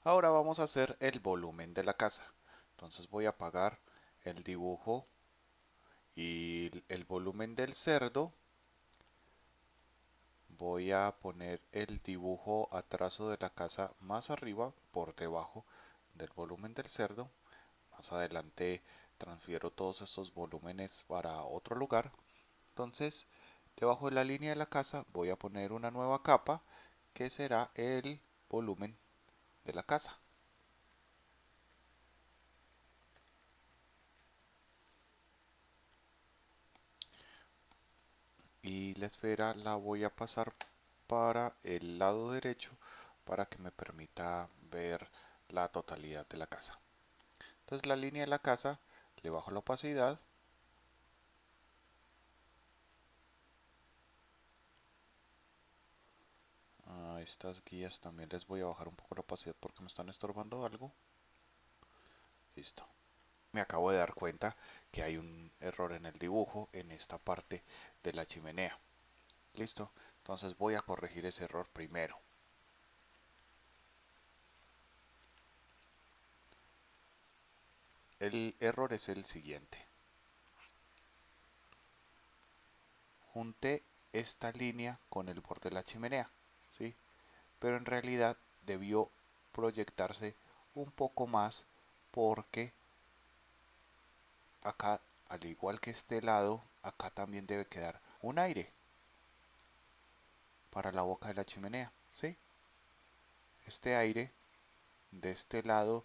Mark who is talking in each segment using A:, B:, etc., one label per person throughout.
A: Ahora vamos a hacer el volumen de la casa. Entonces voy a apagar el dibujo y el volumen del cerdo. Voy a poner el dibujo a trazo de la casa más arriba, por debajo del volumen del cerdo. Más adelante transfiero todos estos volúmenes para otro lugar. Entonces, debajo de la línea de la casa voy a poner una nueva capa que será el volumen de la casa. Y la esfera la voy a pasar para el lado derecho para que me permita ver la totalidad de la casa. Entonces la línea de la casa le bajo la opacidad. A estas guías también les voy a bajar un poco la opacidad porque me están estorbando algo. Listo. Me acabo de dar cuenta que hay un error en el dibujo en esta parte de la chimenea. Listo. Entonces voy a corregir ese error primero. El error es el siguiente. Junté esta línea con el borde de la chimenea, ¿sí? Pero en realidad debió proyectarse un poco más porque acá, al igual que este lado, acá también debe quedar un aire para la boca de la chimenea, ¿sí? Este aire de este lado,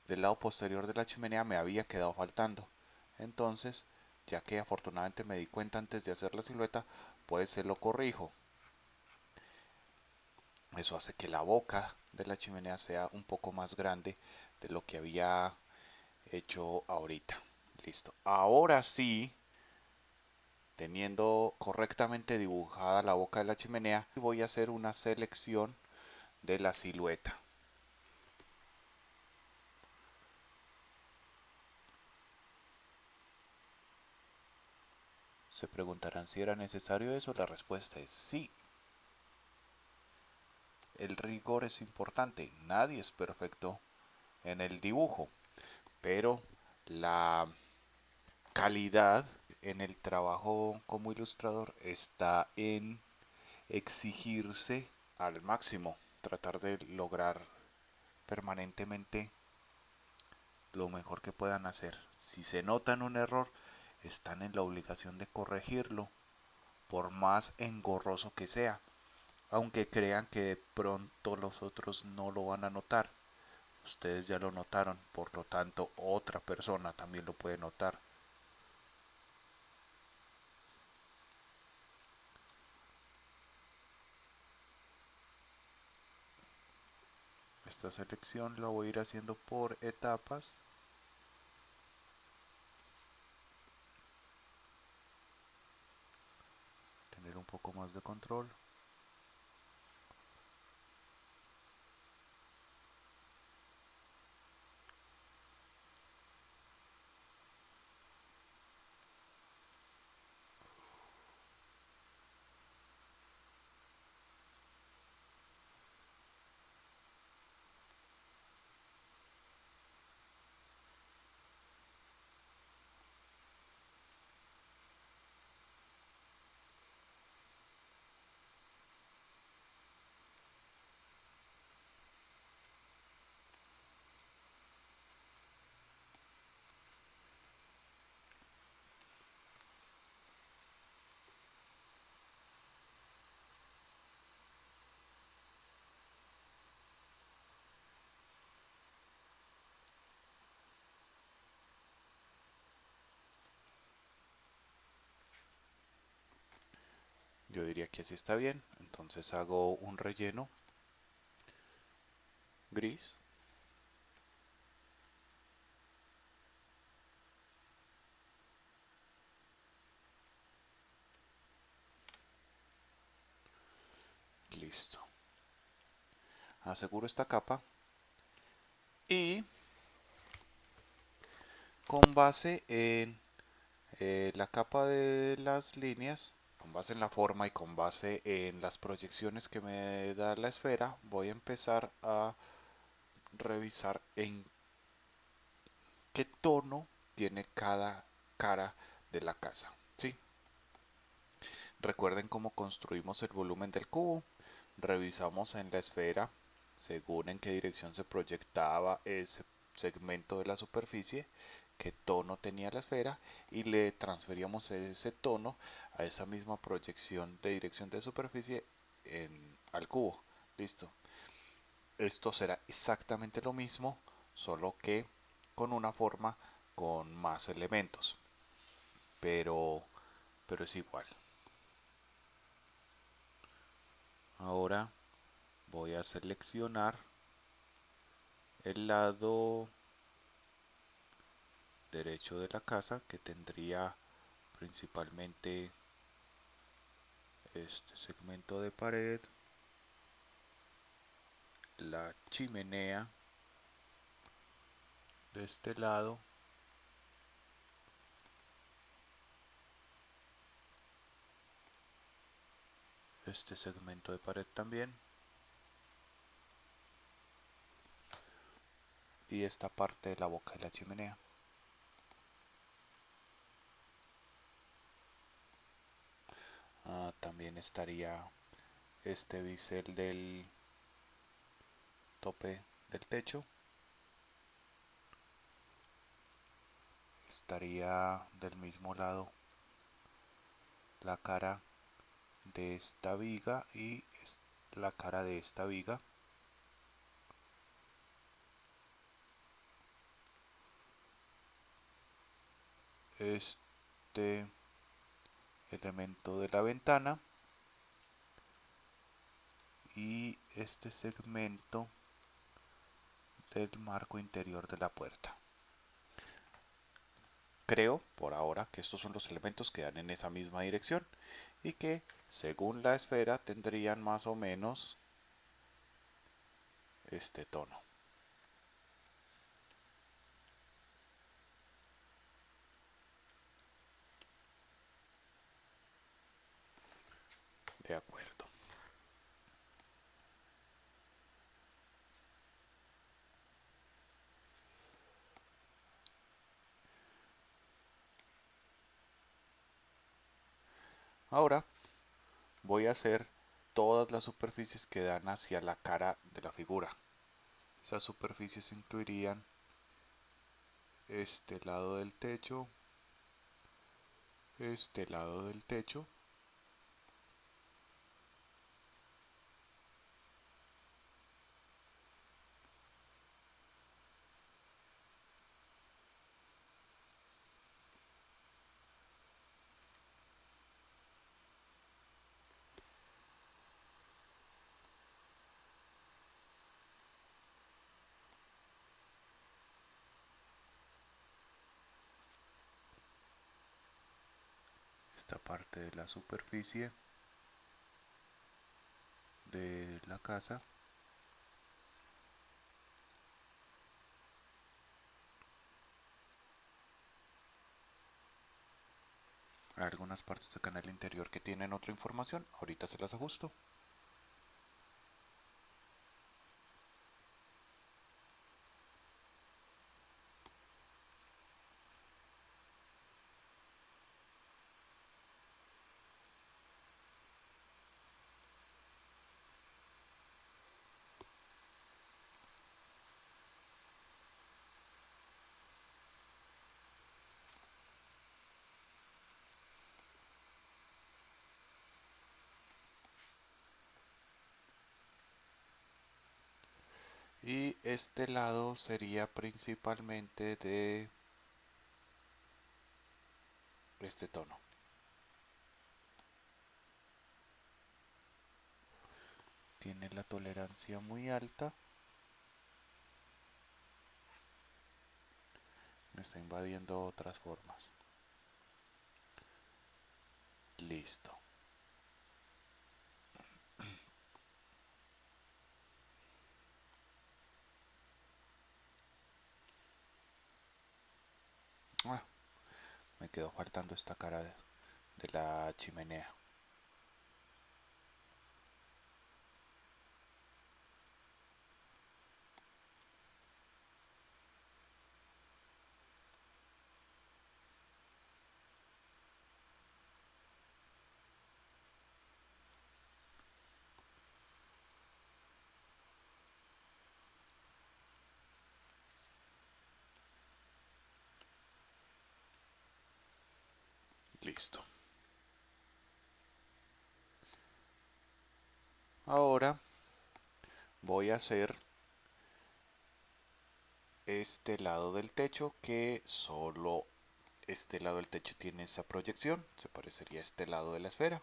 A: del lado posterior de la chimenea, me había quedado faltando. Entonces, ya que afortunadamente me di cuenta antes de hacer la silueta, pues se lo corrijo. Eso hace que la boca de la chimenea sea un poco más grande de lo que había hecho ahorita. Listo. Ahora sí, teniendo correctamente dibujada la boca de la chimenea, voy a hacer una selección de la silueta. Se preguntarán si era necesario eso. La respuesta es sí. El rigor es importante. Nadie es perfecto en el dibujo, pero la calidad en el trabajo como ilustrador está en exigirse al máximo, tratar de lograr permanentemente lo mejor que puedan hacer. Si se notan un error, están en la obligación de corregirlo, por más engorroso que sea, aunque crean que de pronto los otros no lo van a notar. Ustedes ya lo notaron, por lo tanto otra persona también lo puede notar. Esta selección la voy a ir haciendo por etapas. Tener un poco más de control. Yo diría que así está bien. Entonces hago un relleno gris. Listo. Aseguro esta capa. Y con base en la capa de las líneas, con base en la forma y con base en las proyecciones que me da la esfera, voy a empezar a revisar en qué tono tiene cada cara de la casa, ¿sí? Recuerden cómo construimos el volumen del cubo. Revisamos en la esfera según en qué dirección se proyectaba ese segmento de la superficie, qué tono tenía la esfera, y le transferíamos ese tono a esa misma proyección de dirección de superficie al cubo. Listo. Esto será exactamente lo mismo, solo que con una forma con más elementos, pero, pero es igual. Ahora voy a seleccionar el lado derecho de la casa, que tendría principalmente este segmento de pared, la chimenea de este lado, este segmento de pared también, y esta parte de la boca de la chimenea. También estaría este bisel del tope del techo. Estaría del mismo lado la cara de esta viga y la cara de esta viga. Este elemento de la ventana y este segmento del marco interior de la puerta. Creo por ahora que estos son los elementos que dan en esa misma dirección y que según la esfera tendrían más o menos este tono. De acuerdo. Ahora voy a hacer todas las superficies que dan hacia la cara de la figura. Esas superficies incluirían este lado del techo, este lado del techo, esta parte de la superficie de la casa, algunas partes acá en el interior que tienen otra información, ahorita se las ajusto. Y este lado sería principalmente de este tono. Tiene la tolerancia muy alta. Me está invadiendo otras formas. Listo. Ah, me quedó faltando esta cara de la chimenea. Listo. Ahora voy a hacer este lado del techo, que solo este lado del techo tiene esa proyección. Se parecería a este lado de la esfera.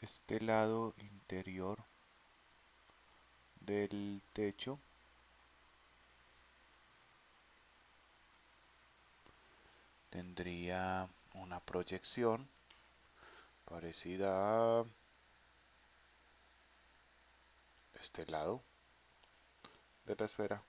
A: Este lado interior del techo tendría una proyección parecida a este lado de la esfera.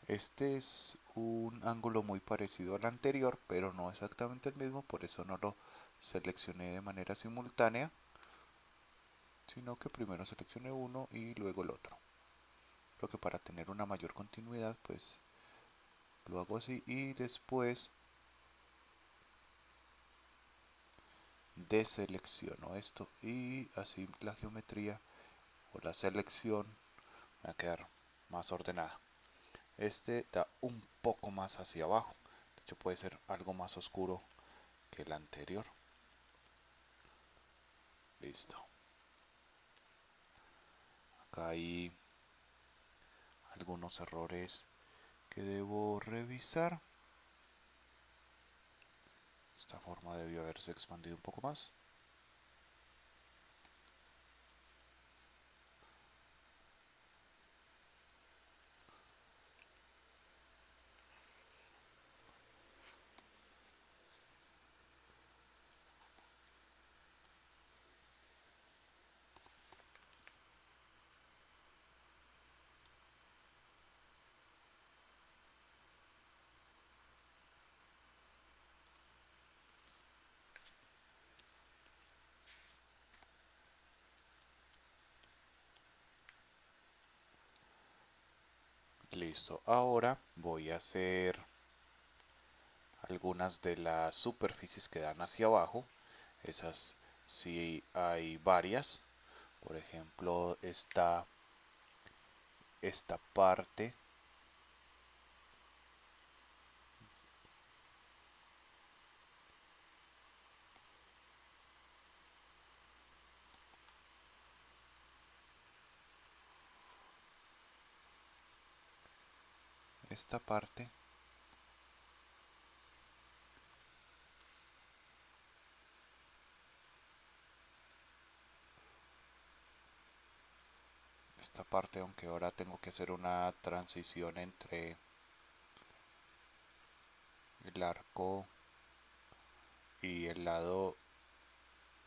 A: Este es un ángulo muy parecido al anterior, pero no exactamente el mismo, por eso no lo seleccioné de manera simultánea, sino que primero seleccioné uno y luego el otro. Lo que para tener una mayor continuidad, pues lo hago así y después deselecciono esto y así la geometría o la selección va a quedar más ordenada. Este da un poco más hacia abajo, de hecho puede ser algo más oscuro que el anterior. Listo. Acá hay algunos errores que debo revisar. Esta forma debió haberse expandido un poco más. Listo. Ahora voy a hacer algunas de las superficies que dan hacia abajo. Esas sí hay varias. Por ejemplo, esta parte. Esta parte. Esta parte, aunque ahora tengo que hacer una transición entre el arco y el lado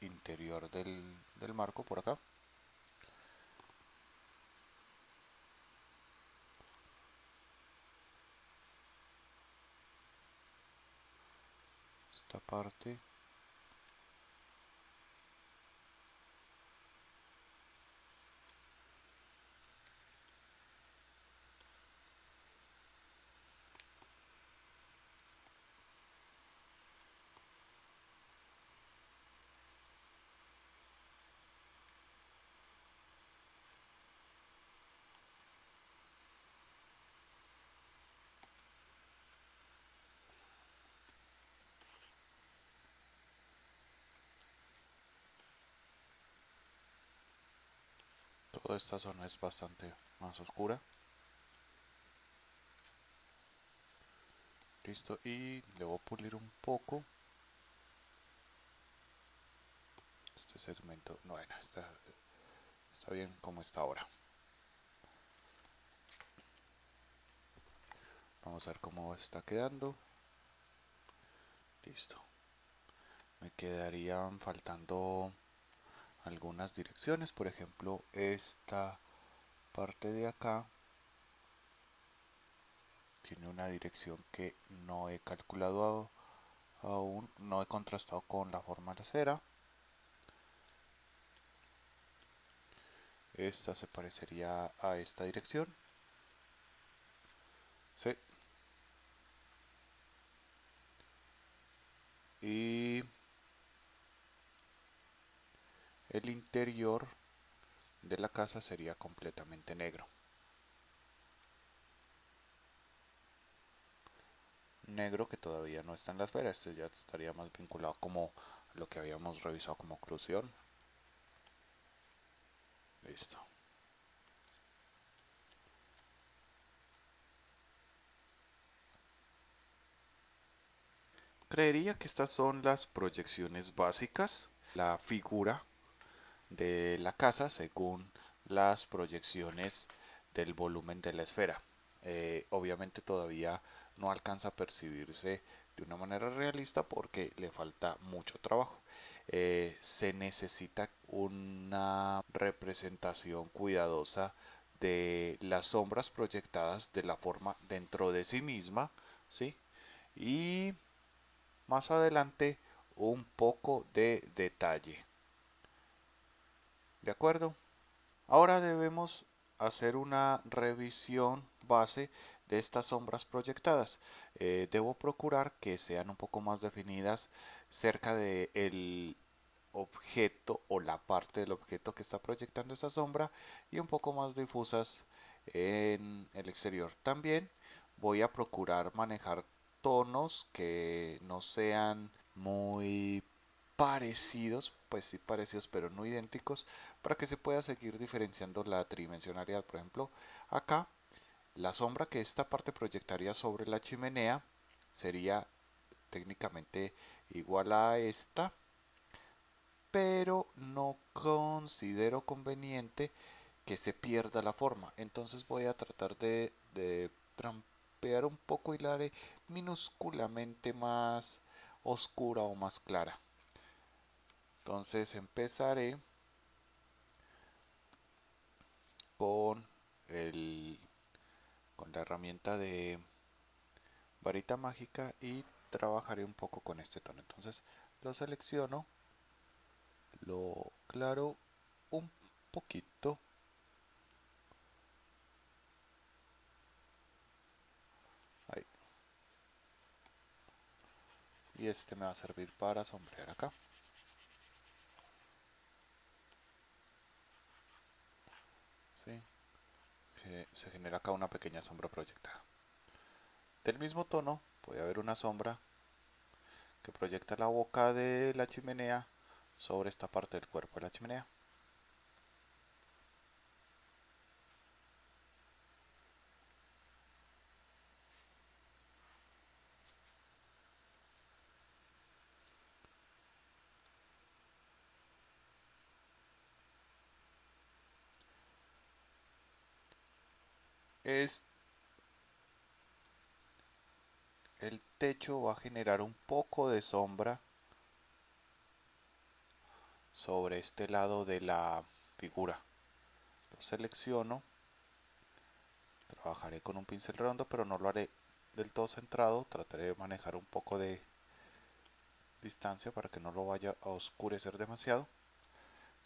A: interior del marco por acá. Esta parte. Toda esta zona es bastante más oscura. Listo, y debo pulir un poco este segmento. No, bueno, está bien como está ahora. Vamos a ver cómo está quedando. Listo. Me quedarían faltando algunas direcciones, por ejemplo esta parte de acá tiene una dirección que no he calculado aún, no he contrastado con la forma de la esfera. Esta se parecería a esta dirección. Sí. Y el interior de la casa sería completamente negro. Negro que todavía no está en la esfera. Este ya estaría más vinculado como lo que habíamos revisado como oclusión. Listo. Creería que estas son las proyecciones básicas. La figura de la casa según las proyecciones del volumen de la esfera. Obviamente todavía no alcanza a percibirse de una manera realista porque le falta mucho trabajo. Se necesita una representación cuidadosa de las sombras proyectadas de la forma dentro de sí misma, ¿sí? Y más adelante un poco de detalle. ¿De acuerdo? Ahora debemos hacer una revisión base de estas sombras proyectadas. Debo procurar que sean un poco más definidas cerca del objeto o la parte del objeto que está proyectando esa sombra y un poco más difusas en el exterior. También voy a procurar manejar tonos que no sean muy parecidos, pues sí parecidos pero no idénticos, para que se pueda seguir diferenciando la tridimensionalidad. Por ejemplo, acá la sombra que esta parte proyectaría sobre la chimenea sería técnicamente igual a esta, pero no considero conveniente que se pierda la forma. Entonces voy a tratar de trampear un poco y la haré minúsculamente más oscura o más clara. Entonces empezaré con, el, con la herramienta de varita mágica y trabajaré un poco con este tono. Entonces lo selecciono, lo claro un poquito. Ahí. Y este me va a servir para sombrear acá. ¿Sí? Se genera acá una pequeña sombra proyectada. Del mismo tono puede haber una sombra que proyecta la boca de la chimenea sobre esta parte del cuerpo de la chimenea. Es, el techo va a generar un poco de sombra sobre este lado de la figura. Lo selecciono, trabajaré con un pincel redondo, pero no lo haré del todo centrado. Trataré de manejar un poco de distancia para que no lo vaya a oscurecer demasiado.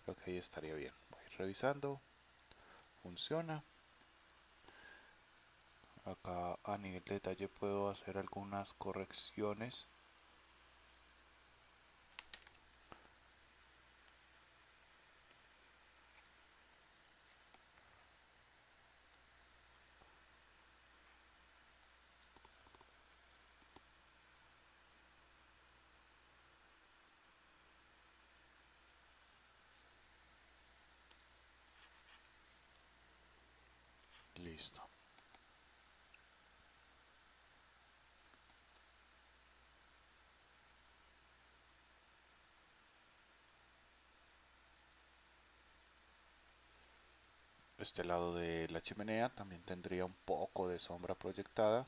A: Creo que ahí estaría bien. Voy revisando, funciona. Acá a nivel de detalle puedo hacer algunas correcciones. Listo. Este lado de la chimenea también tendría un poco de sombra proyectada.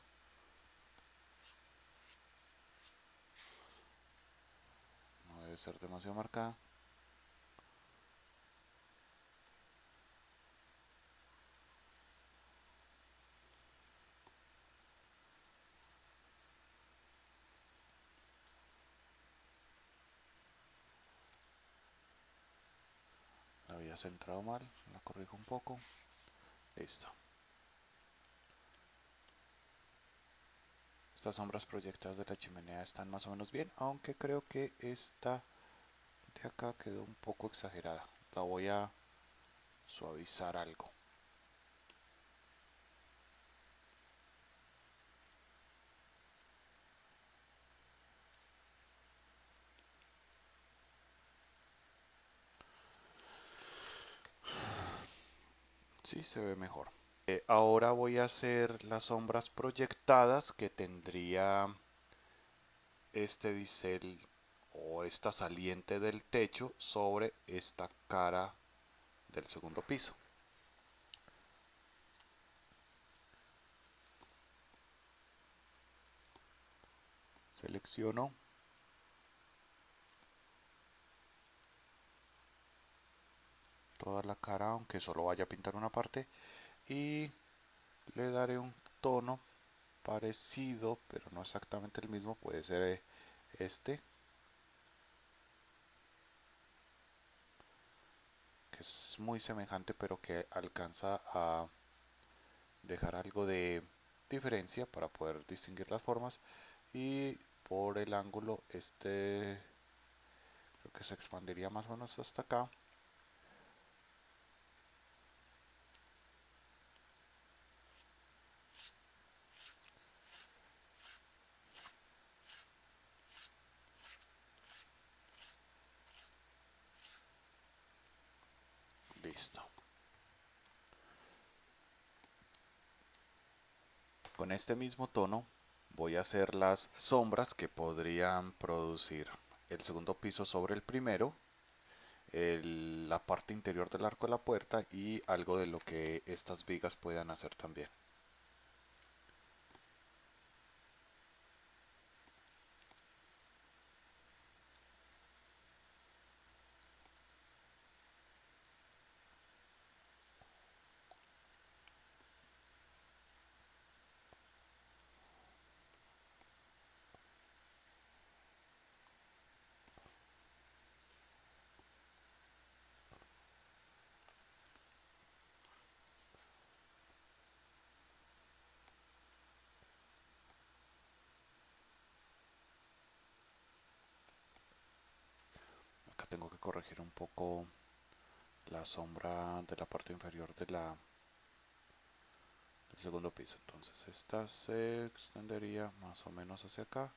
A: debe ser demasiado marcada. La había centrado mal, la corrijo un poco. Listo. Estas sombras proyectadas de la chimenea están más o menos bien, aunque creo que esta de acá quedó un poco exagerada. La voy a suavizar algo. Sí, se ve mejor. Ahora voy a hacer las sombras proyectadas que tendría este bisel o esta saliente del techo sobre esta cara del segundo piso. Selecciono toda la cara, aunque solo vaya a pintar una parte, y le daré un tono parecido, pero no exactamente el mismo. Puede ser este, que es muy semejante, pero que alcanza a dejar algo de diferencia para poder distinguir las formas. Y por el ángulo, este creo que se expandiría más o menos hasta acá. Listo. Con este mismo tono voy a hacer las sombras que podrían producir el segundo piso sobre el primero, la parte interior del arco de la puerta y algo de lo que estas vigas puedan hacer también. Acá tengo que corregir un poco la sombra de la parte inferior del segundo piso. Entonces esta se extendería más o menos hacia acá.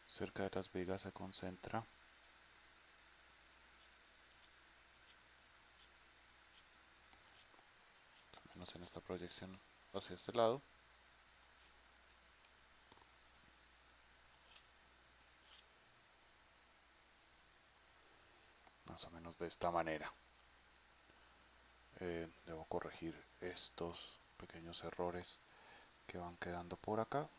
A: Cerca de las vigas se concentra. Al menos en esta proyección hacia este lado. Más o menos de esta manera. Debo corregir estos pequeños errores que van quedando por acá.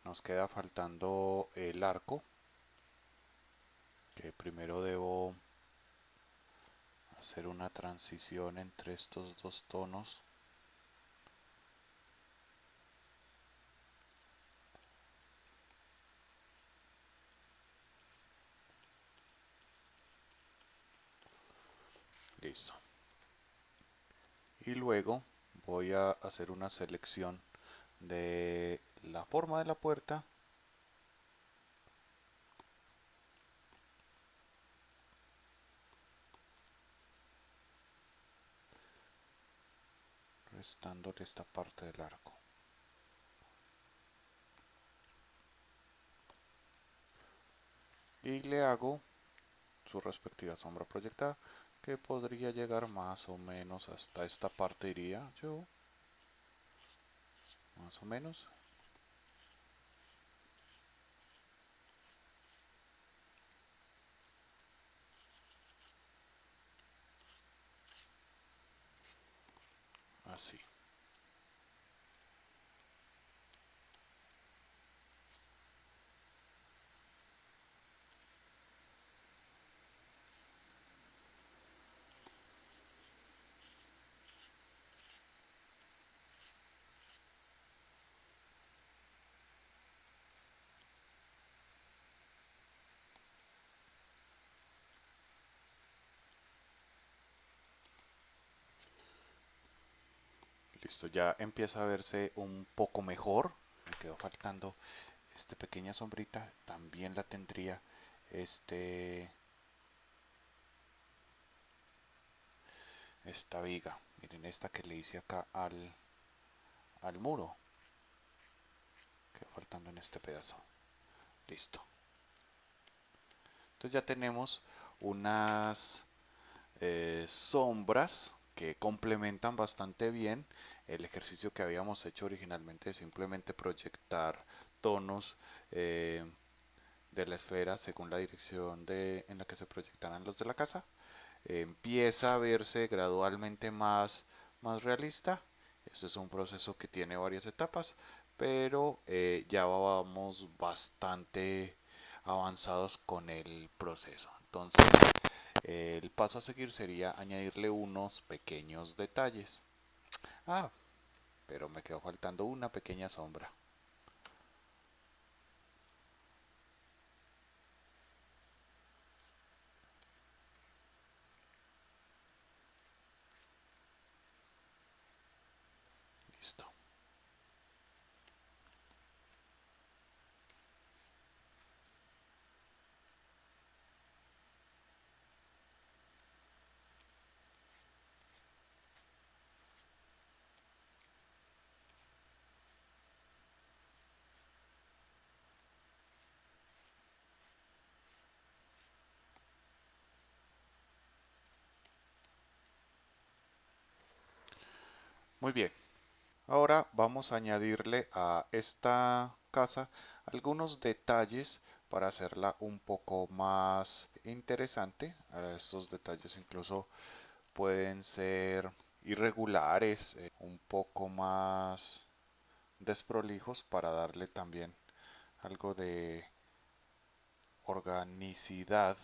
A: Nos queda faltando el arco, que primero debo hacer una transición entre estos dos tonos. Listo. Y luego voy a hacer una selección de la forma de la puerta restándole esta parte del arco. y le hago su respectiva sombra proyectada, que podría llegar más o menos hasta esta parte, diría yo, más o menos. Así. Listo, ya empieza a verse un poco mejor. Me quedó faltando esta pequeña sombrita. También la tendría este esta viga. Miren esta que le hice acá al muro. Quedó faltando en este pedazo. Listo. Entonces ya tenemos unas sombras que complementan bastante bien el ejercicio que habíamos hecho originalmente de simplemente proyectar tonos de la esfera según la dirección en la que se proyectaran los de la casa. Empieza a verse gradualmente más realista. Este es un proceso que tiene varias etapas, pero ya vamos bastante avanzados con el proceso. Entonces, el paso a seguir sería añadirle unos pequeños detalles. Ah, pero me quedó faltando una pequeña sombra. Listo. Muy bien. Ahora vamos a añadirle a esta casa algunos detalles para hacerla un poco más interesante. Estos detalles incluso pueden ser irregulares, un poco más desprolijos para darle también algo de organicidad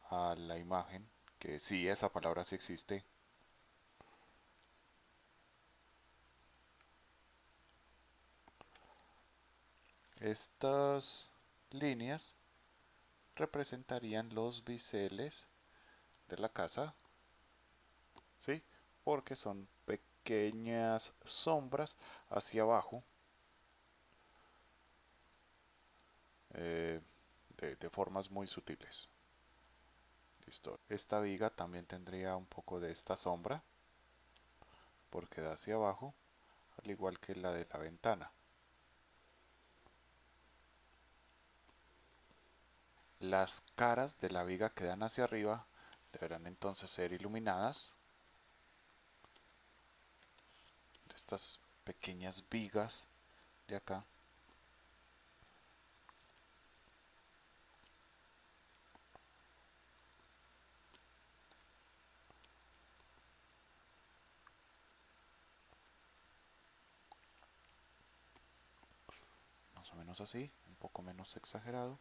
A: a la imagen, que sí, esa palabra sí existe. Estas líneas representarían los biseles de la casa, ¿sí? Porque son pequeñas sombras hacia abajo eh, de formas muy sutiles. Listo. Esta viga también tendría un poco de esta sombra porque da hacia abajo, al igual que la de la ventana. Las caras de la viga que dan hacia arriba deberán entonces ser iluminadas. De estas pequeñas vigas de acá. Más o menos así, un poco menos exagerado.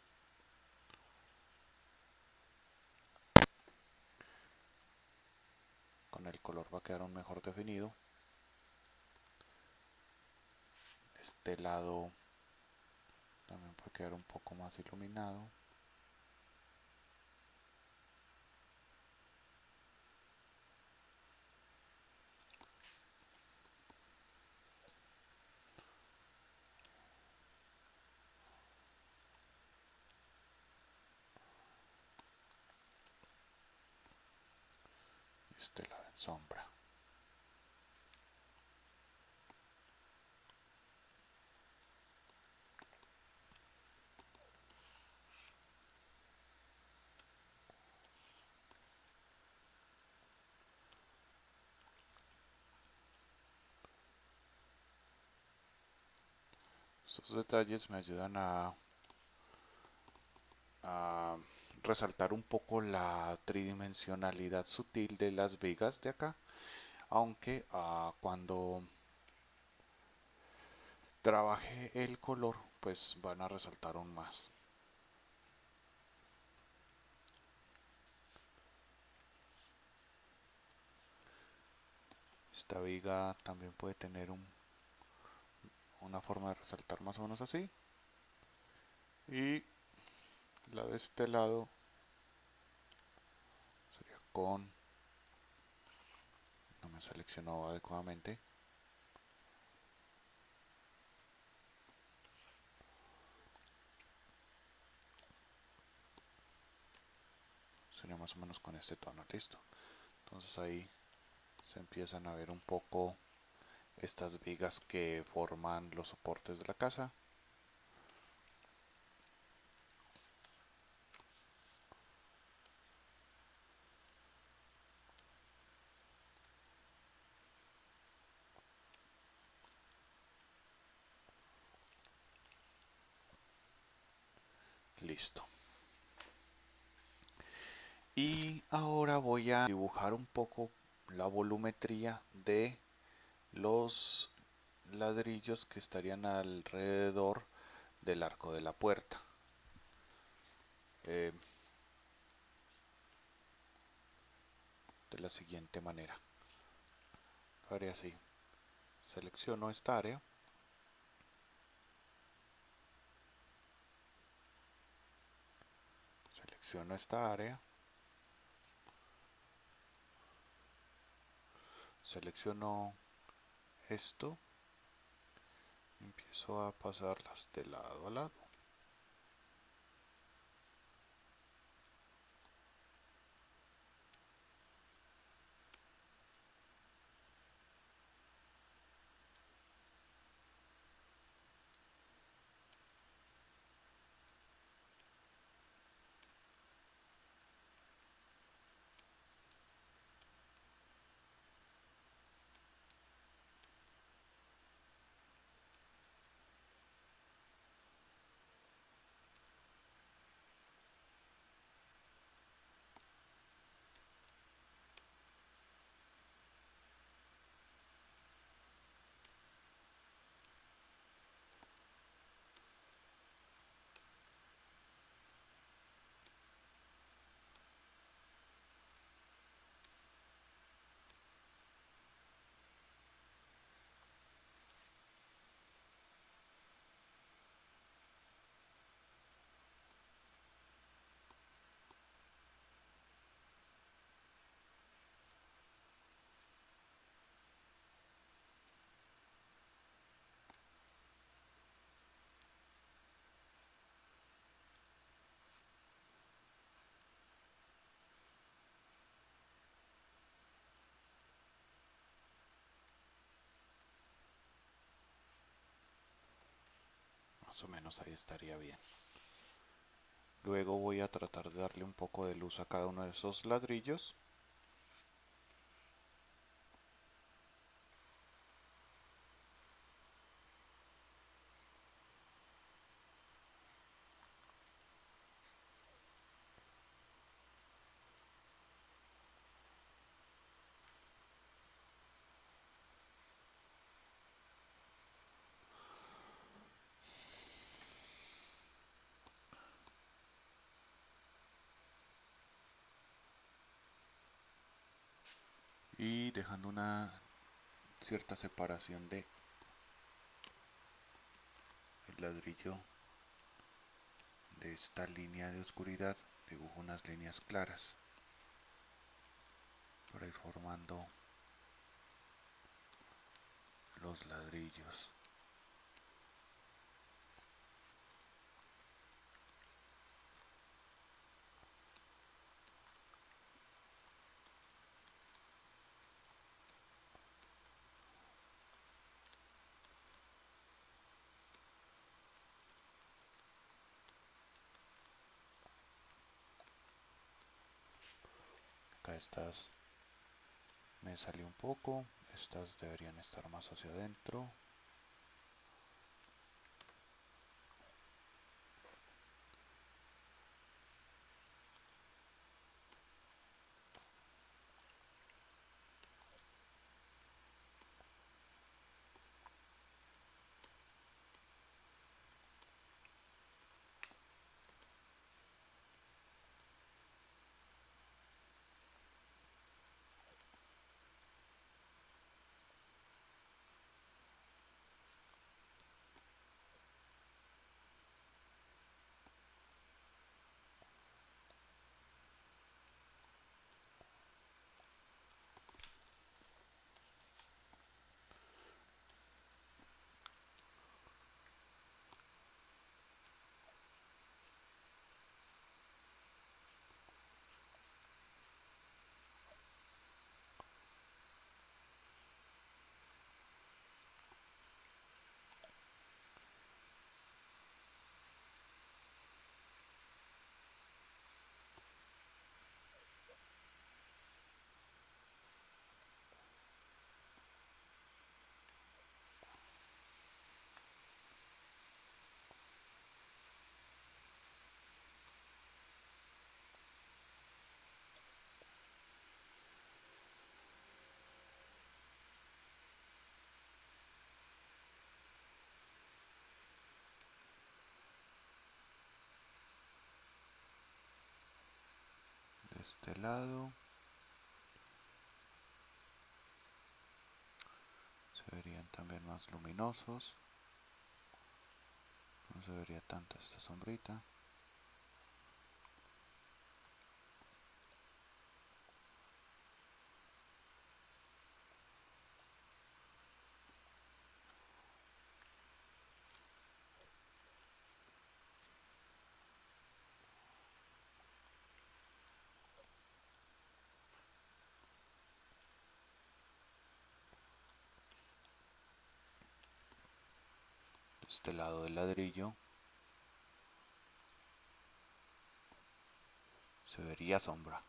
A: Con el color va a quedar un mejor definido. Este lado también puede quedar un poco más iluminado. Este lado en sombra. Estos detalles me ayudan a resaltar un poco la tridimensionalidad sutil de las vigas de acá, aunque cuando trabaje el color pues van a resaltar aún más. Esta viga también puede tener una forma de resaltar más o menos así, y la de este lado sería con, no me seleccionó adecuadamente, sería más o menos con este tono. Listo. Entonces ahí se empiezan a ver un poco estas vigas que forman los soportes de la casa. Listo. Y ahora voy a dibujar un poco la volumetría de los ladrillos que estarían alrededor del arco de la puerta. Eh, de la siguiente manera. Lo haré así. Selecciono esta área. Selecciono esta área. Selecciono esto. Empiezo a pasarlas de lado a lado. Más o menos ahí estaría bien. Luego voy a tratar de darle un poco de luz a cada uno de esos ladrillos. Y dejando una cierta separación de el ladrillo de esta línea de oscuridad, dibujo unas líneas claras para ir formando los ladrillos. Acá estas me salió un poco, estas deberían estar más hacia adentro. este lado se verían también más luminosos, no se vería tanta esta sombrita. Este lado del ladrillo se vería sombra.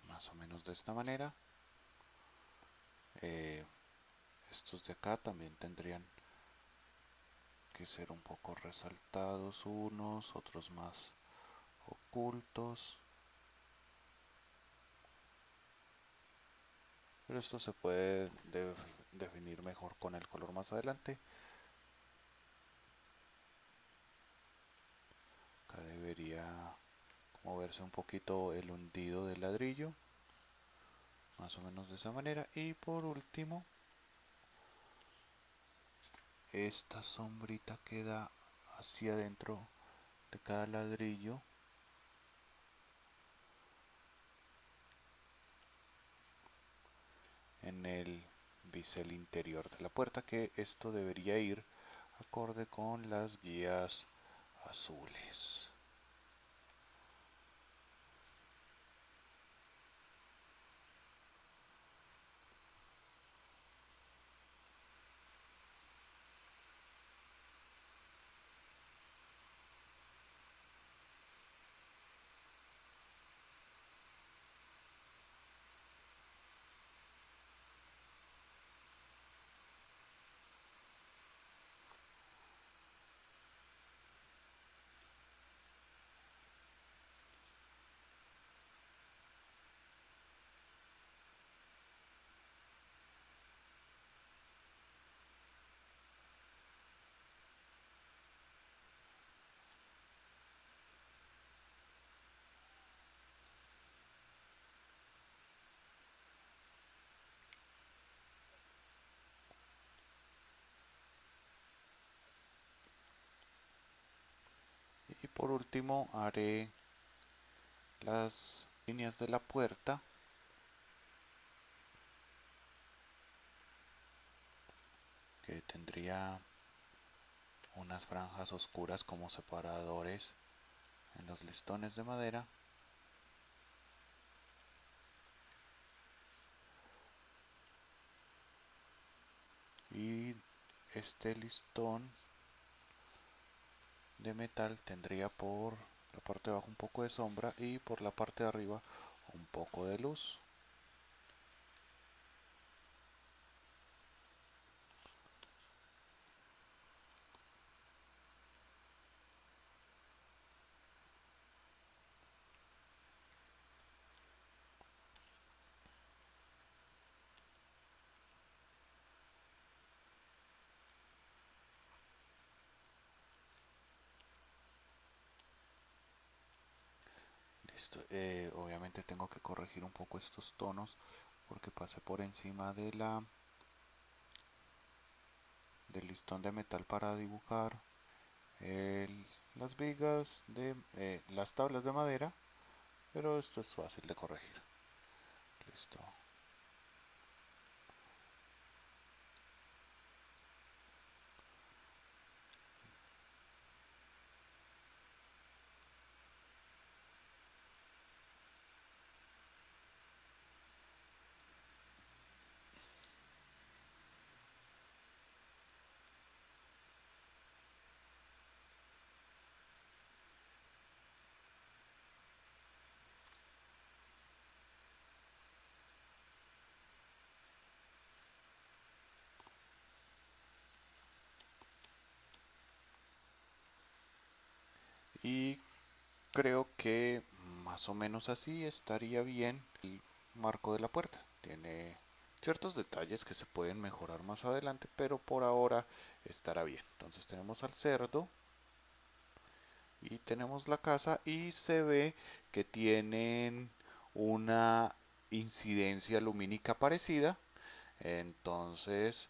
A: Más o menos de esta manera. Estos de acá también tendrían que ser un poco resaltados unos, otros más ocultos. Pero esto se puede definir mejor con el color más adelante. Acá debería moverse un poquito el hundido del ladrillo, más o menos de esa manera. Y por último, esta sombrita queda hacia adentro de cada ladrillo. En el bisel interior de la puerta, que esto debería ir acorde con las guías azules. Y por último haré las líneas de la puerta, que tendría unas franjas oscuras como separadores en los listones de madera. Y este listón de metal tendría por la parte de abajo un poco de sombra y por la parte de arriba un poco de luz. Listo. Obviamente tengo que corregir un poco estos tonos porque pasé por encima de del listón de metal para dibujar las vigas de las tablas de madera, pero esto es fácil de corregir. Listo. creo que más o menos así estaría bien el marco de la puerta. Tiene ciertos detalles que se pueden mejorar más adelante, pero por ahora estará bien. Entonces tenemos al cerdo y tenemos la casa y se ve que tienen una incidencia lumínica parecida. Entonces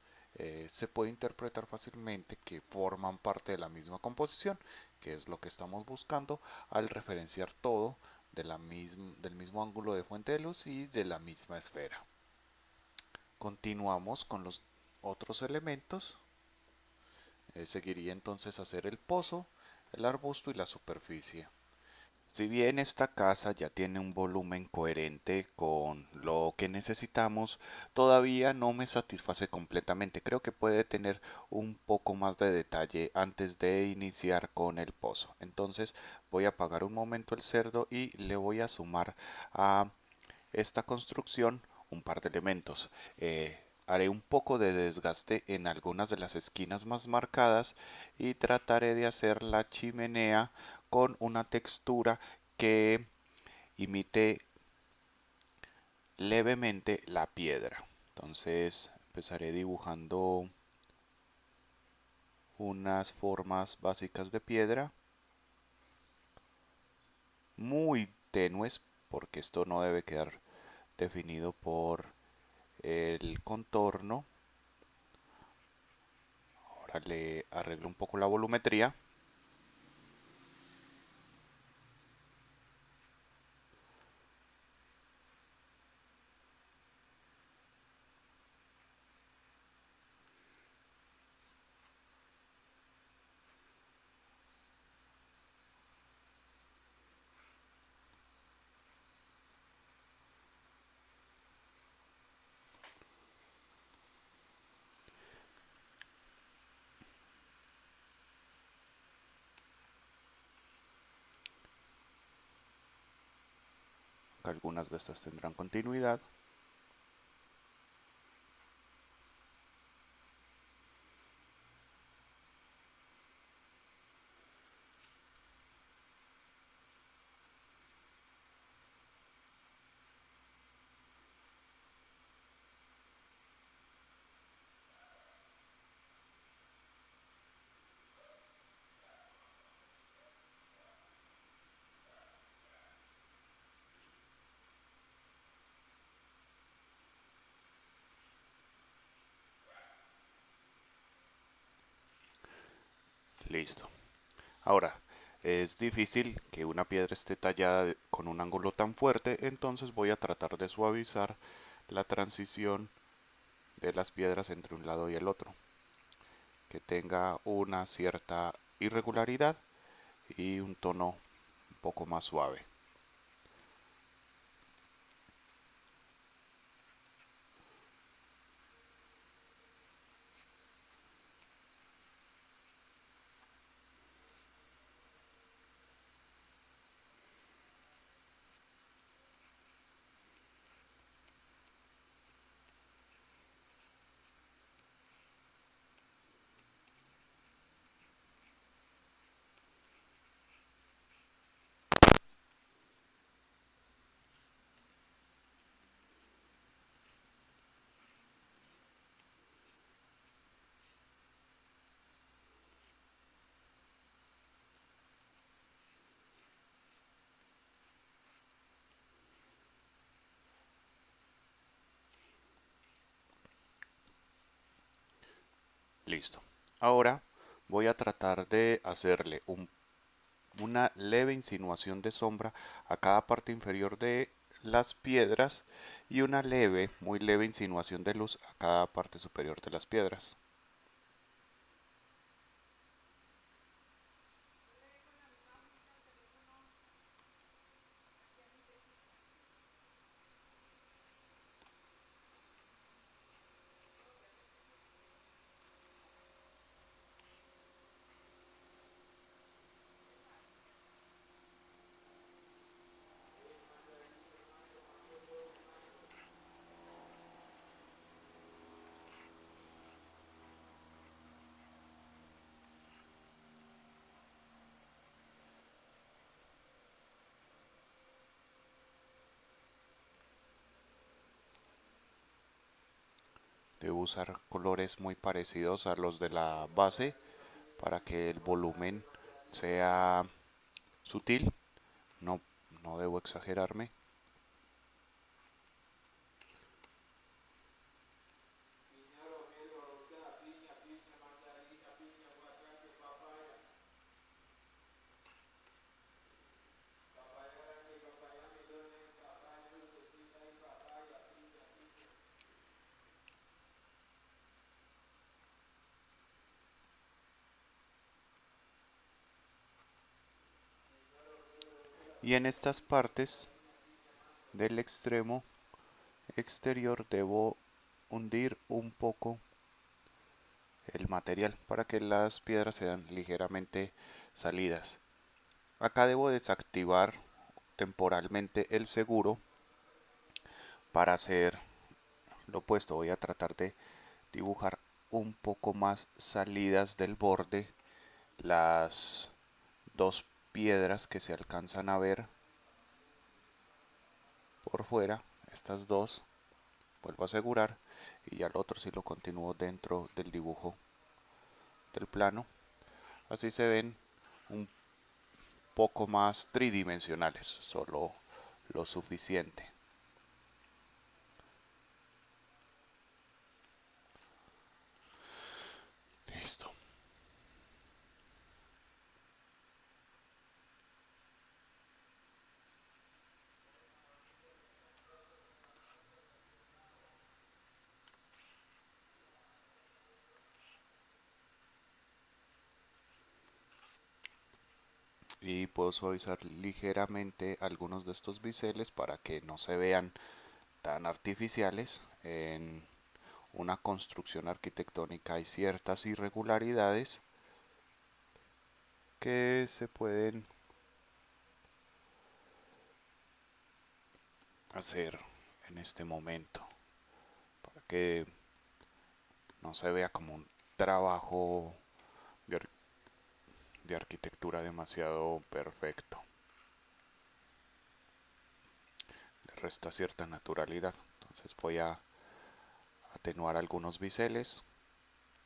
A: se puede interpretar fácilmente que forman parte de la misma composición, que es lo que estamos buscando al referenciar todo del mismo ángulo de fuente de luz y de la misma esfera. Continuamos con los otros elementos. Seguiría entonces hacer el pozo, el arbusto y la superficie. Si bien esta casa ya tiene un volumen coherente con lo que necesitamos, todavía no me satisface completamente. Creo que puede tener un poco más de detalle antes de iniciar con el pozo. Entonces voy a apagar un momento el cerdo y le voy a sumar a esta construcción un par de elementos. Haré un poco de desgaste en algunas de las esquinas más marcadas y trataré de hacer la chimenea con una textura que imite levemente la piedra. Entonces empezaré dibujando unas formas básicas de piedra muy tenues porque esto no debe quedar definido por el contorno. Ahora le arreglo un poco la volumetría. Algunas de estas tendrán continuidad. Listo. Ahora, es difícil que una piedra esté tallada con un ángulo tan fuerte, entonces voy a tratar de suavizar la transición de las piedras entre un lado y el otro, que tenga una cierta irregularidad y un tono un poco más suave. Listo. Ahora voy a tratar de hacerle una leve insinuación de sombra a cada parte inferior de las piedras y una leve, muy leve insinuación de luz a cada parte superior de las piedras. usar colores muy parecidos a los de la base para que el volumen sea sutil. No, no debo exagerarme. Y en estas partes del extremo exterior debo hundir un poco el material para que las piedras sean ligeramente salidas. Acá debo desactivar temporalmente el seguro para hacer lo opuesto. Voy a tratar de dibujar un poco más salidas del borde las dos piedras que se alcanzan a ver por fuera, estas dos. Vuelvo a asegurar y ya el otro sí lo continúo dentro del dibujo del plano. Así se ven un poco más tridimensionales, solo lo suficiente. Listo. Y puedo suavizar ligeramente algunos de estos biseles para que no se vean tan artificiales. En una construcción arquitectónica hay ciertas irregularidades que se pueden hacer en este momento para que no se vea como un trabajo de arquitectura demasiado perfecto. Le resta cierta naturalidad. Entonces voy a atenuar algunos biseles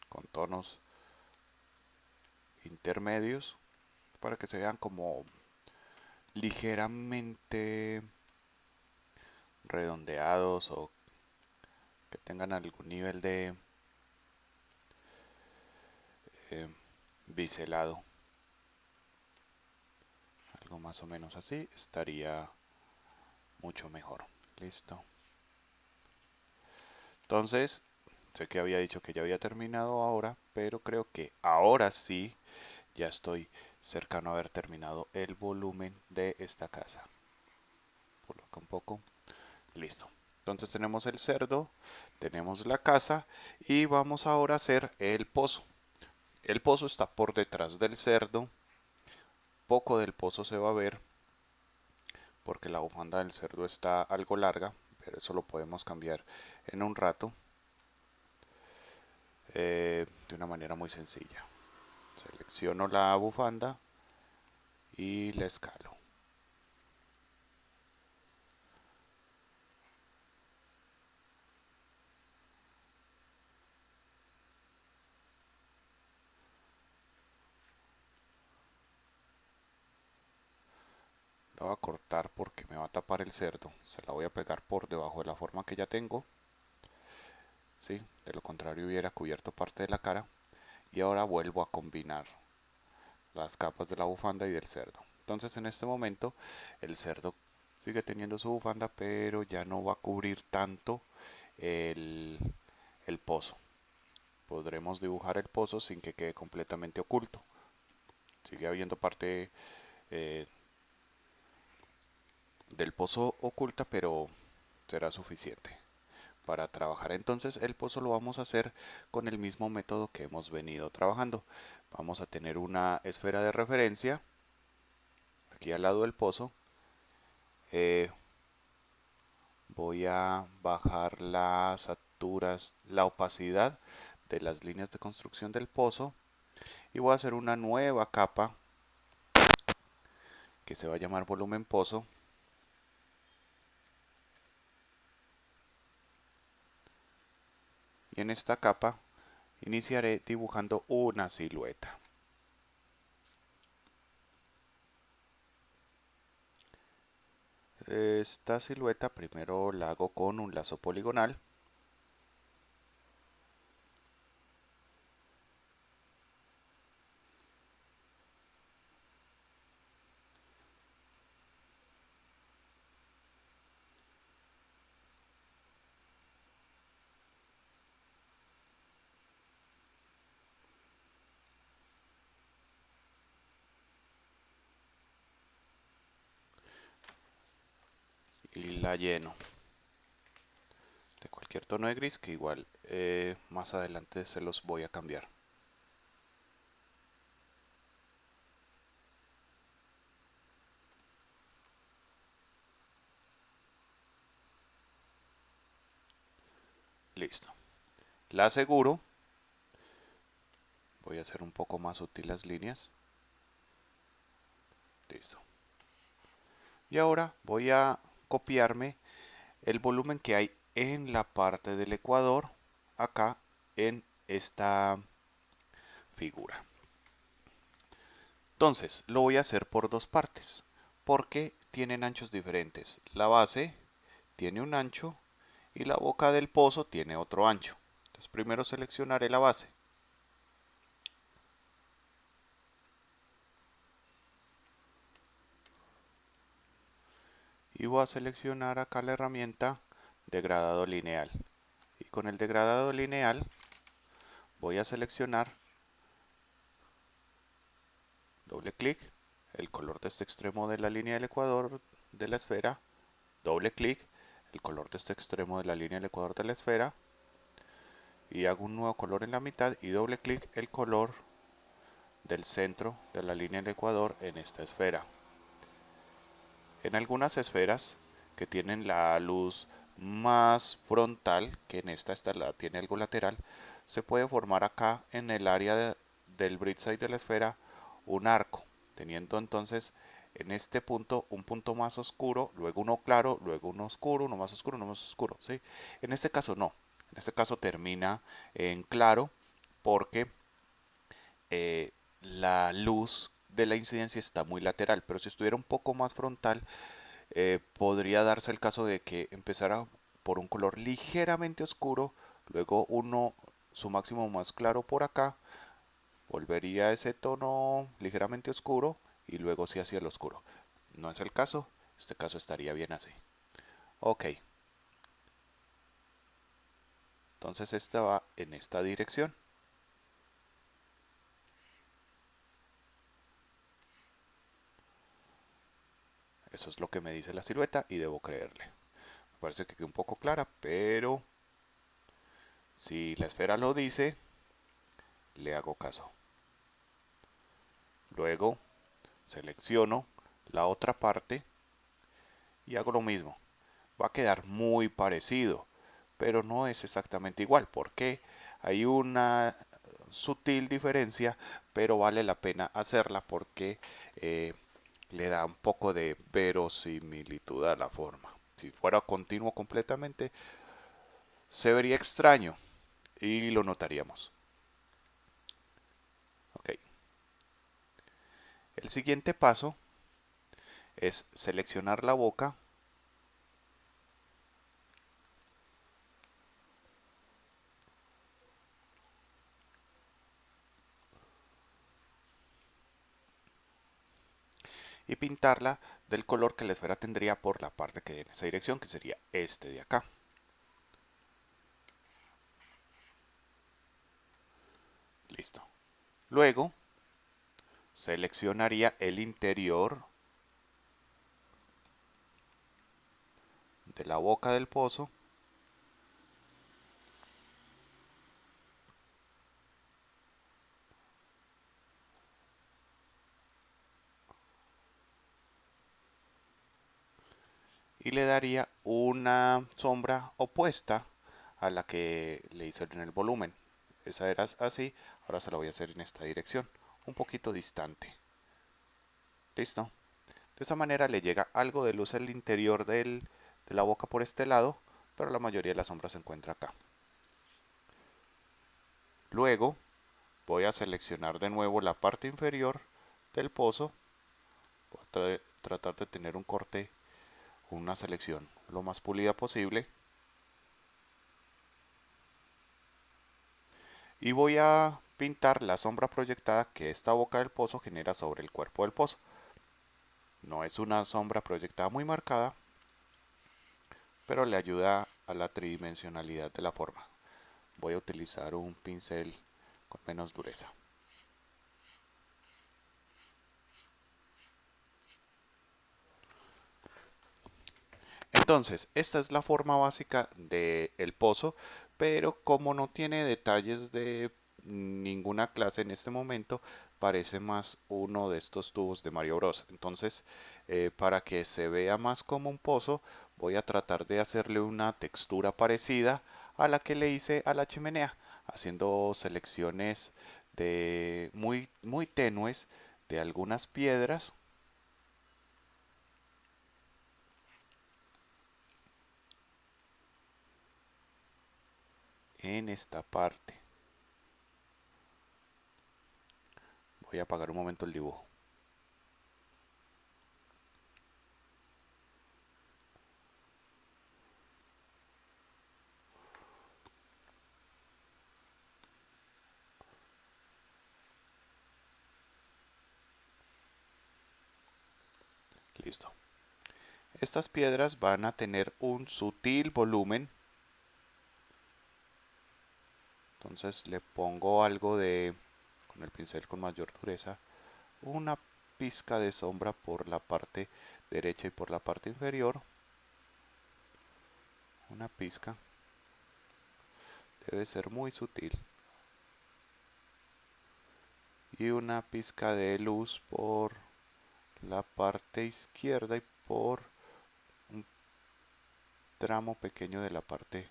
A: con tonos intermedios para que se vean como ligeramente redondeados o que tengan algún nivel de eh, biselado. Algo más o menos así estaría mucho mejor. Listo. Entonces, sé que había dicho que ya había terminado ahora, pero creo que ahora sí ya estoy cercano a haber terminado el volumen de esta casa. Por acá un poco. Listo. Entonces tenemos el cerdo, tenemos la casa y vamos ahora a hacer el pozo. El pozo está por detrás del cerdo. Poco del pozo se va a ver porque la bufanda del cerdo está algo larga, pero eso lo podemos cambiar en un rato de una manera muy sencilla. Selecciono la bufanda y la escalo. La voy a cortar porque me va a tapar el cerdo. Se la voy a pegar por debajo de la forma que ya tengo. ¿Sí? De lo contrario hubiera cubierto parte de la cara. Y ahora vuelvo a combinar las capas de la bufanda y del cerdo. Entonces en este momento el cerdo sigue teniendo su bufanda, pero ya no va a cubrir tanto el, el pozo. Podremos dibujar el pozo sin que quede completamente oculto. Sigue habiendo parte del pozo oculta, pero será suficiente para trabajar. Entonces el pozo lo vamos a hacer con el mismo método que hemos venido trabajando. Vamos a tener una esfera de referencia aquí al lado del pozo. Voy a bajar las alturas, la opacidad de las líneas de construcción del pozo y voy a hacer una nueva capa que se va a llamar volumen pozo. y en esta capa iniciaré dibujando una silueta. Esta silueta primero la hago con un lazo poligonal. Y la lleno de cualquier tono de gris, que igual más adelante se los voy a cambiar. Listo. La aseguro. Voy a hacer un poco más sutil las líneas. Listo. Y ahora voy a copiarme el volumen que hay en la parte del ecuador, acá en esta figura. Entonces, lo voy a hacer por dos partes, porque tienen anchos diferentes. La base tiene un ancho y la boca del pozo tiene otro ancho. Entonces, primero seleccionaré la base. Y voy a seleccionar acá la herramienta degradado lineal. Y con el degradado lineal voy a seleccionar, doble clic, el color de este extremo de la línea del ecuador de la esfera, doble clic, el color de este extremo de la línea del ecuador de la esfera, y hago un nuevo color en la mitad y doble clic el color del centro de la línea del ecuador en esta esfera. En algunas esferas que tienen la luz más frontal, que en esta tiene algo lateral, se puede formar acá en el área del bridge side de la esfera un arco, teniendo entonces en este punto un punto más oscuro, luego uno claro, luego uno oscuro, uno más oscuro, uno más oscuro, ¿sí? En este caso no, en este caso termina en claro porque la luz de la incidencia está muy lateral, pero si estuviera un poco más frontal, podría darse el caso de que empezara por un color ligeramente oscuro, luego uno su máximo más claro por acá, volvería a ese tono ligeramente oscuro y luego sí hacia el oscuro. No es el caso, este caso estaría bien así. Ok, entonces esta va en esta dirección. Eso es lo que me dice la silueta y debo creerle. Me parece que quedó un poco clara, pero si la esfera lo dice, le hago caso. Luego selecciono la otra parte y hago lo mismo. Va a quedar muy parecido, pero no es exactamente igual, porque hay una sutil diferencia, pero vale la pena hacerla porque le da un poco de verosimilitud a la forma. Si fuera continuo completamente, se vería extraño y lo notaríamos. Ok. El siguiente paso es seleccionar la boca y pintarla del color que la esfera tendría por la parte que en esa dirección, que sería este de acá. Listo. Luego seleccionaría el interior de la boca del pozo y le daría una sombra opuesta a la que le hice en el volumen. Esa era así, ahora se la voy a hacer en esta dirección, un poquito distante. Listo. De esa manera le llega algo de luz al interior de la boca por este lado, pero la mayoría de la sombra se encuentra acá. Luego voy a seleccionar de nuevo la parte inferior del pozo. Voy a tratar de tener un corte, una selección lo más pulida posible. Y voy a pintar la sombra proyectada que esta boca del pozo genera sobre el cuerpo del pozo. No es una sombra proyectada muy marcada, pero le ayuda a la tridimensionalidad de la forma. Voy a utilizar un pincel con menos dureza. Entonces, esta es la forma básica del pozo, pero como no tiene detalles de ninguna clase en este momento, parece más uno de estos tubos de Mario Bros. Entonces, para que se vea más como un pozo, voy a tratar de hacerle una textura parecida a la que le hice a la chimenea, haciendo selecciones de muy tenues de algunas piedras en esta parte. Voy a apagar un momento el dibujo. Listo. Estas piedras van a tener un sutil volumen. Entonces le pongo algo con el pincel con mayor dureza, una pizca de sombra por la parte derecha y por la parte inferior. Una pizca. Debe ser muy sutil. Y una pizca de luz por la parte izquierda y por un tramo pequeño de la parte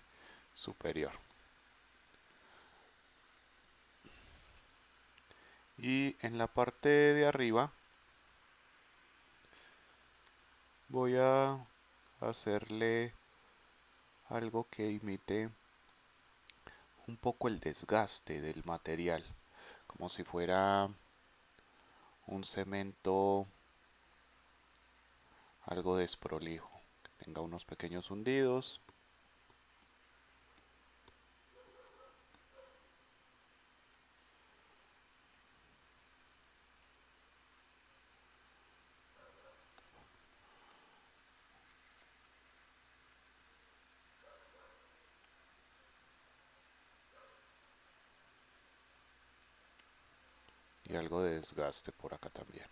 A: superior. Y en la parte de arriba voy a hacerle algo que imite un poco el desgaste del material, como si fuera un cemento algo desprolijo, que tenga unos pequeños hundidos. Y algo de desgaste por acá también.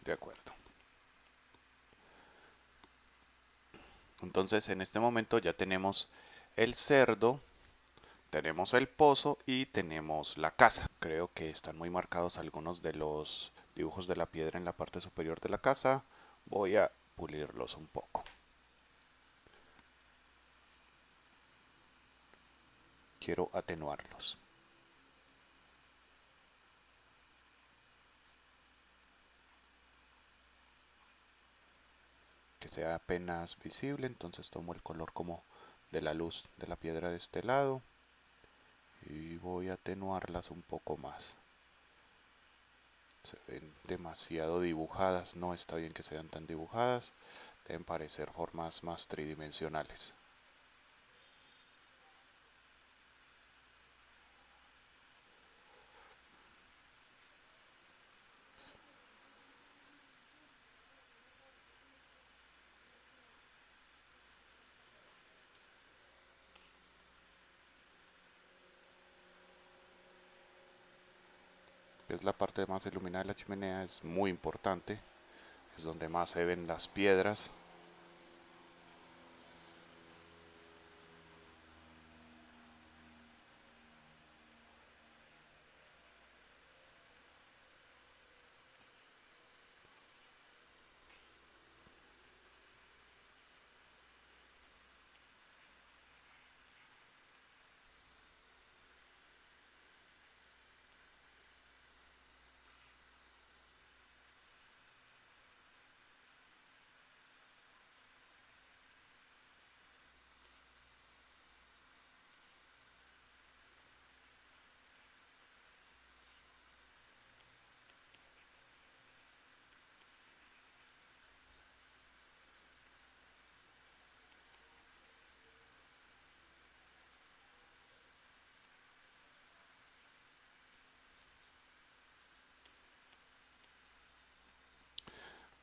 A: De acuerdo. Entonces en este momento ya tenemos el cerdo, tenemos el pozo y tenemos la casa. Creo que están muy marcados algunos de los dibujos de la piedra en la parte superior de la casa. Voy a pulirlos un poco. Quiero atenuarlos. Que sea apenas visible, entonces tomo el color como de la luz de la piedra de este lado y voy a atenuarlas un poco más. Se ven demasiado dibujadas, no está bien que sean tan dibujadas, deben parecer formas más tridimensionales. Es la parte más iluminada de la chimenea, es muy importante, es donde más se ven las piedras.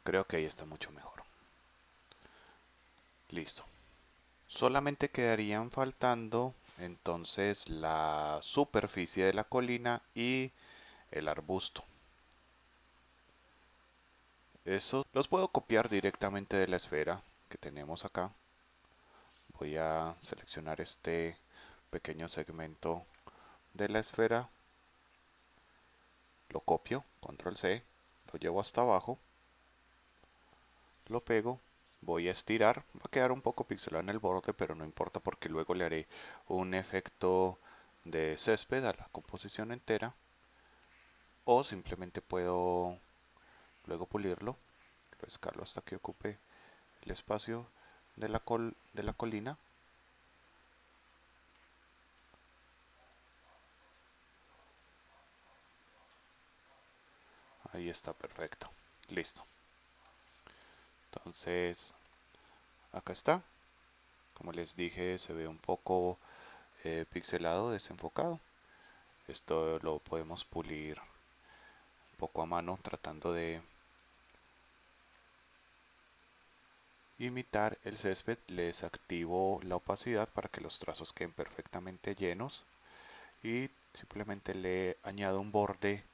A: Creo que ahí está mucho mejor. Listo. Solamente quedarían faltando entonces la superficie de la colina y el arbusto. Eso los puedo copiar directamente de la esfera que tenemos acá. Voy a seleccionar este pequeño segmento de la esfera, lo copio, control C, lo llevo hasta abajo, lo pego, voy a estirar, va a quedar un poco pixelado en el borde, pero no importa porque luego le haré un efecto de césped a la composición entera, o simplemente puedo luego pulirlo, lo escalo hasta que ocupe el espacio de la colina. Ahí está, perfecto, listo. Entonces acá está, como les dije se ve un poco pixelado, desenfocado. Esto lo podemos pulir un poco a mano tratando de imitar el césped. Le desactivo la opacidad para que los trazos queden perfectamente llenos y simplemente le añado un borde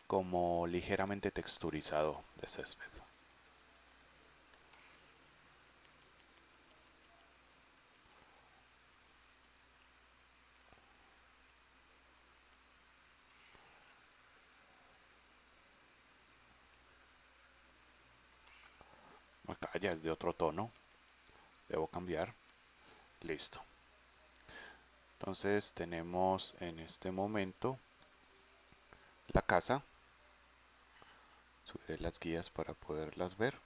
A: como ligeramente texturizado de césped. Acá ya es de otro tono, debo cambiar. Listo. Entonces tenemos en este momento la casa. Subiré las guías para poderlas ver.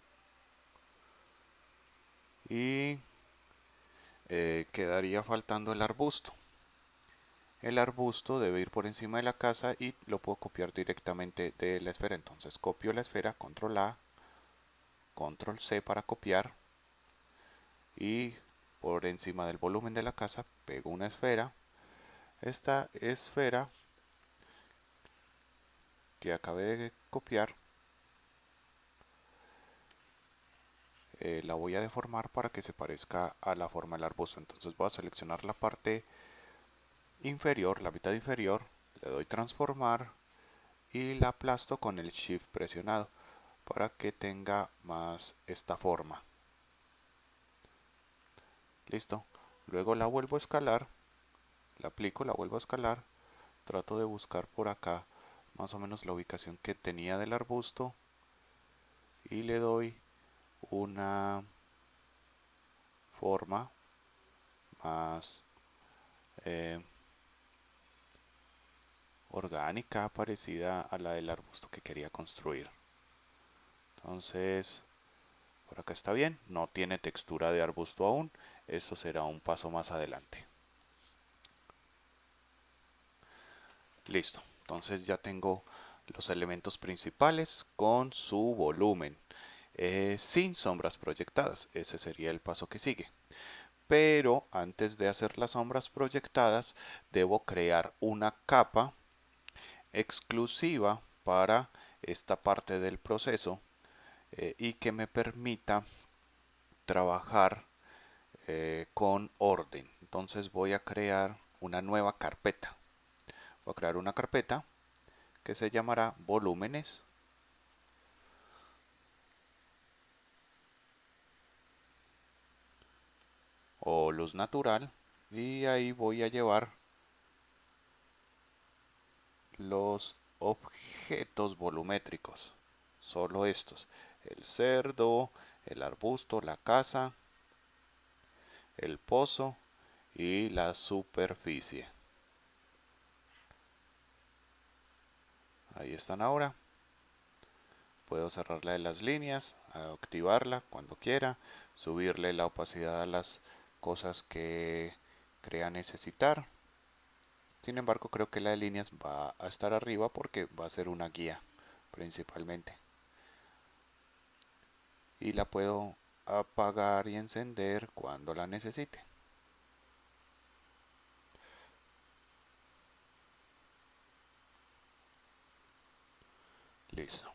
A: Y quedaría faltando el arbusto. El arbusto debe ir por encima de la casa y lo puedo copiar directamente de la esfera. Entonces copio la esfera, control A, control C para copiar. Y por encima del volumen de la casa pego una esfera. Esta esfera que acabé de copiar la voy a deformar para que se parezca a la forma del arbusto. Entonces voy a seleccionar la parte inferior, la mitad inferior, le doy transformar y la aplasto con el shift presionado para que tenga más esta forma. Listo. Luego la vuelvo a escalar, la aplico, la vuelvo a escalar, trato de buscar por acá más o menos la ubicación que tenía del arbusto y le doy una forma más eh, orgánica, parecida a la del arbusto que quería construir. Entonces, por acá está bien, no tiene textura de arbusto aún, eso será un paso más adelante. Listo, entonces ya tengo los elementos principales con su volumen, sin sombras proyectadas, ese sería el paso que sigue. Pero antes de hacer las sombras proyectadas, debo crear una capa exclusiva para esta parte del proceso y que me permita trabajar con orden. Entonces voy a crear una nueva carpeta. Voy a crear una carpeta que se llamará volúmenes. O luz natural. Y ahí voy a llevar los objetos volumétricos. Solo estos. El cerdo, el arbusto, la casa, el pozo y la superficie. Ahí están ahora. Puedo cerrarla de las líneas, activarla cuando quiera, subirle la opacidad a las cosas que crea necesitar. Sin embargo, creo que la de líneas va a estar arriba porque va a ser una guía principalmente. Y la puedo apagar y encender cuando la necesite. Listo.